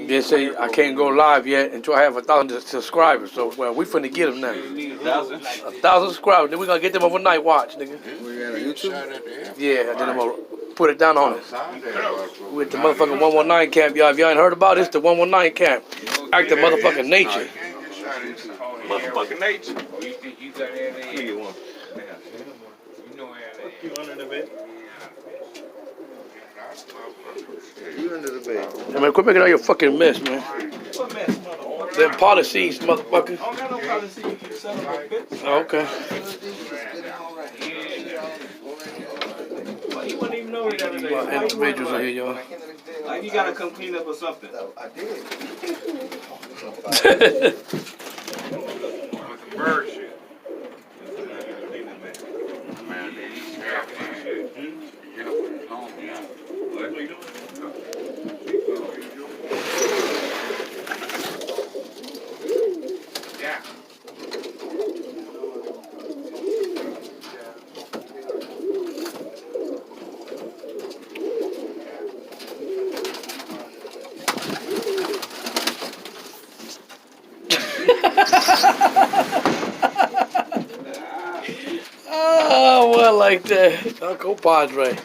They say I can't go live yet until I have 1,000 subscribers. So, well, we finna get them now. 1,000 subscribers. Then we gonna get them overnight watch, nigga. We got on YouTube? Yeah, and then I'm gonna put it down on it. With the motherfucking 119 camp, y'all. If y'all ain't heard about it, it's the 119 camp. Active motherfucking nature. Motherfucking nature. You got that Let me get one. You know how You under the bed? You under the bed. Hey, man, quit making all your fucking mess, man. What mess, motherfucker? Them policies, motherfucker. I don't got no policy, you son of a bitch. Oh, okay. Well, you wouldn't even know it the other day. My individuals in here, y'all. Like you gotta come clean up or something. I did. bird shit. Yeah. Oh, well, like that. Uncle Padre.